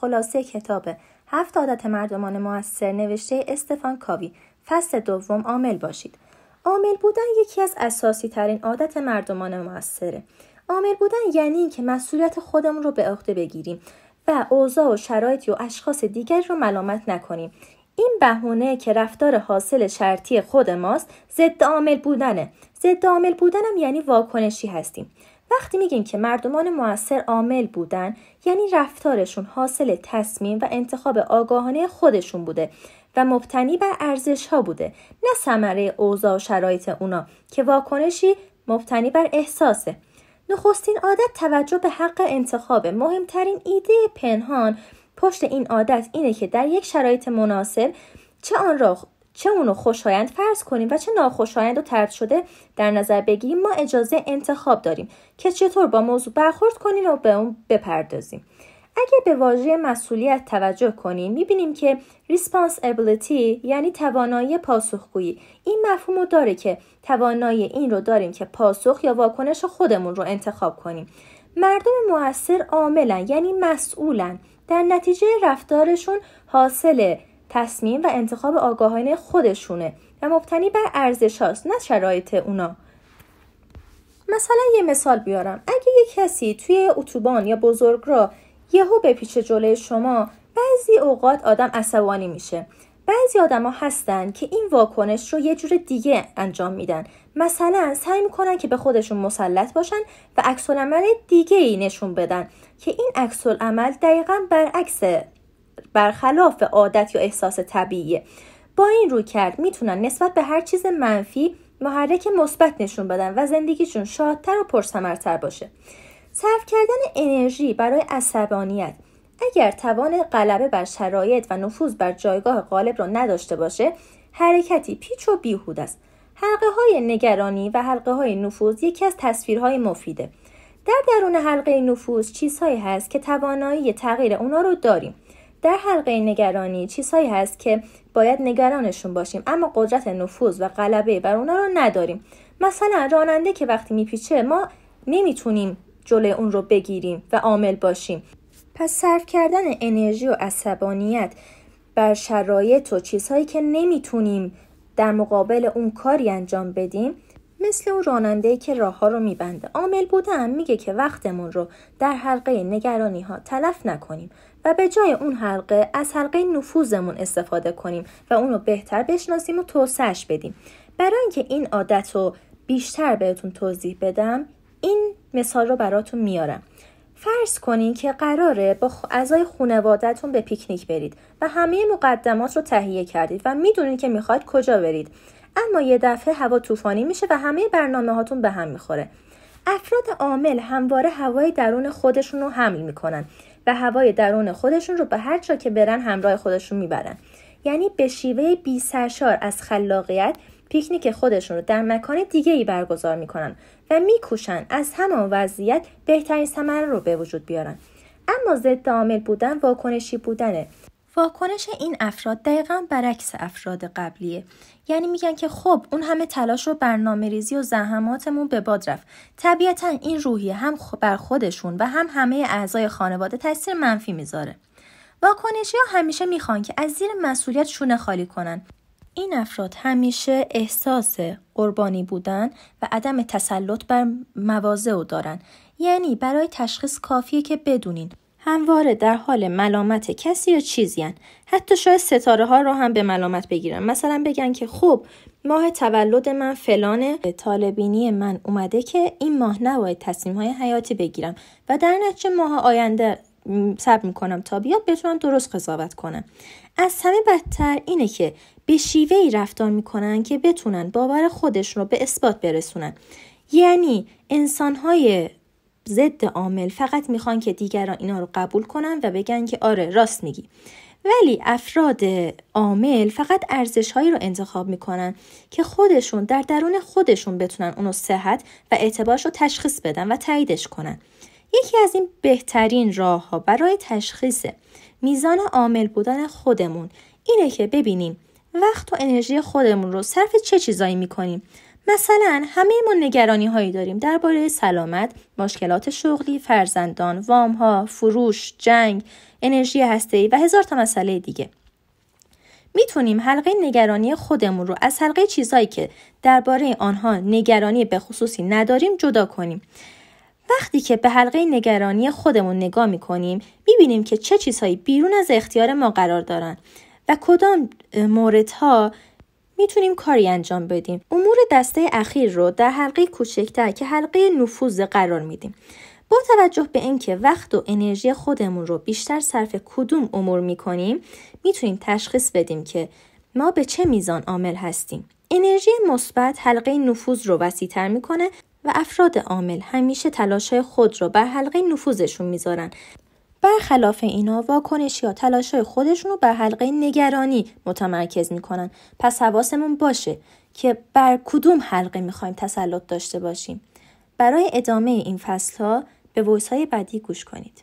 خلاصه کتاب 7 عادت مردمان مؤثر نوشته استفان کاوی، فصل 2 عامل باشید. عامل بودن یکی از اساسی ترین عادت مردمان مؤثره. عامل بودن یعنی این که مسئولیت خودمون رو به عهده بگیریم و اوضاع و شرایطی و اشخاص دیگر رو ملامت نکنیم. این بهونه که رفتار حاصل شرطی خود ماست ضد عامل بودنه. ضد عامل بودنم یعنی واکنشی هستیم. وقتی میگیم که مردمان مؤثر عامل بودن یعنی رفتارشون حاصل تصمیم و انتخاب آگاهانه خودشون بوده و مبتنی بر ارزش‌ها بوده، نه ثمره اوضاع و شرایط اونا که واکنشی مبتنی بر احساسه. نخستین عادت توجه به حق انتخاب. مهمترین ایده پنهان پشت این عادت اینه که در یک شرایط مناسب چه اونو خوشایند فرض کنیم و چه ناخوشایند و طرد شده در نظر بگیریم. ما اجازه انتخاب داریم که چطور با موضوع برخورد کنیم و به اون بپردازیم. اگه به واژه مسئولیت توجه کنیم میبینیم که responsibility یعنی توانایی پاسخگویی. این مفهوم رو داره که توانایی این رو داریم که پاسخ یا واکنش خودمون رو انتخاب کنیم. مردم مؤثر عاملن یعنی مسئولن، در نتیجه رفتارشون حاصل تصمیم و انتخاب آگاهانه خودشونه و مبتنی بر ارزش هاست، نه شرایط اونا. مثلا یه مثال بیارم، اگه یک کسی توی اتوبان یا بزرگراه یهو بپیچه جلوی شما، بعضی اوقات آدم عصبانی میشه. بعضی آدم ها هستن که این واکنش رو یه جور دیگه انجام میدن. مثلا سعی میکنن که به خودشون مسلط باشن و عکس‌العمل دیگه ای نشون بدن که این عکس‌العمل دقیقاً برخلاف عادت یا احساس طبیعیه. با این رویکرد میتونن نسبت به هر چیز منفی محرک مثبت نشون بدن و زندگیشون شادتر و پرثمرتر باشه. صرف کردن انرژی برای عصبانیت اگر توان غلبه بر شرایط و نفوذ بر جایگاه غالب را نداشته باشه، حرکتی پیچ و بیهوده است. حلقه های نگرانی و حلقه های نفوذ یکی از تصویرهای مفیده. در درون حلقه نفوذ چیزهایی هست که توانایی تغییر اونا رو داریم. در حلقه نگرانی چیزهایی هست که باید نگرانشون باشیم اما قدرت نفوذ و غلبه بر اونا رو نداریم. مثلا راننده که وقتی میپیچه ما نمیتونیم جلوی اون رو بگیریم و عامل باشیم. پس صرف کردن انرژی و عصبانیت بر شرایط و چیزهایی که نمیتونیم در مقابل اون کاری انجام بدیم، مثل اون راننده‌ای که راه‌ها رو میبنده. عامل بودن میگه که وقتمون رو در حلقه نگرانی ها تلف نکنیم و به جای اون حلقه از حلقه نفوذمون استفاده کنیم و اون رو بهتر بشناسیم و توسعه‌اش بدیم. برای اینکه این عادت رو بیشتر بهتون توضیح بدم، این مثال رو براتون میارم. فرض کنین که قراره با اعضای خانواده‌تون به پیکنیک برید و همه مقدمات رو تهیه کردید و میدونید که میخواید کجا برید. اما یه دفعه هوا طوفانی میشه و همه برنامه هاتون به هم میخوره. افراد عامل همواره هوای درون خودشون رو حمل میکنن و هوای درون خودشون رو به هر جا که برن همراه خودشون میبرن. یعنی به شیوه بی سرشار از خلاقیت پیکنیک خودشون رو در مکان دیگه‌ای برگزار میکنن و میکوشن از همان وضعیت بهترین ثمره رو به وجود بیارن. اما ضد عامل بودن واکنشی بودنه. واکنش این افراد دقیقاً برعکس افراد قبلیه. یعنی میگن که خب اون همه تلاش و برنامه‌ریزی و زحماتمون به باد رفت. طبیعتاً این روحیه هم بر خودشون و هم همه اعضای خانواده تاثیر منفی میذاره. واکنشی‌ها همیشه میخوان که از زیر مسئولیت شونه خالی کنن. این افراد همیشه احساس قربانی بودن و عدم تسلط بر مواضع رو دارن. یعنی برای تشخیص کافیه که بدونین همواره در حال ملامت کسی یا چیزی هن. حتی شاید ستاره ها رو هم به ملامت بگیرن. مثلا بگن که خب ماه تولد من فلانه، طالبینی من اومده که این ماه نباید تصمیم های حیاتی بگیرم و در نتیجه ماه آینده صبر میکنم تا بیاد بتونم درست قضاوت کنم. از همه بدتر اینه که به شیوهی رفتار میکنن که بتونن باور خودشون رو به اثبات برسونن. یعنی انسانهای ضد عامل فقط میخوان که دیگران اینا رو قبول کنن و بگن که آره راست میگی. ولی افراد عامل فقط ارزش‌هایی رو انتخاب میکنن که خودشون در درون خودشون بتونن اونو صحت و اعتبارش رو تشخیص بدن و تاییدش کنن. یکی از این بهترین راه‌ها برای تشخیص میزان عامل بودن خودمون اینه که ببینیم وقت و انرژی خودمون رو صرف چه چیزایی میکنیم. مثلا همه ما نگرانی هایی داریم درباره سلامت، مشکلات شغلی، فرزندان، وام ها، فروش، جنگ، انرژی هسته‌ای و هزار تا مسئله دیگه. میتونیم حلقه نگرانی خودمون رو از حلقه چیزهایی که درباره آنها نگرانی به خصوصی نداریم جدا کنیم. وقتی که به حلقه نگرانی خودمون نگاه میکنیم، میبینیم که چه چیزهایی بیرون از اختیار ما قرار دارن و کدام موردها میتونیم کاری انجام بدیم. امور دسته اخیر رو در حلقه کوچکتر که حلقه نفوذ قرار میدیم. با توجه به اینکه وقت و انرژی خودمون رو بیشتر صرف کدوم امور میکنیم، میتونیم تشخیص بدیم که ما به چه میزان عامل هستیم. انرژی مثبت حلقه نفوذ رو وسیع‌تر میکنه و افراد عامل همیشه تلاش‌های خود رو بر حلقه نفوذشون میذارن. برخلاف اینا واکنش یا تلاش‌های خودشون رو بر حلقه نگرانی متمرکز میکنن. پس حواسمون باشه که بر کدوم حلقه میخوایم تسلط داشته باشیم. برای ادامه این فصل‌ها به وایس‌های بعدی گوش کنید.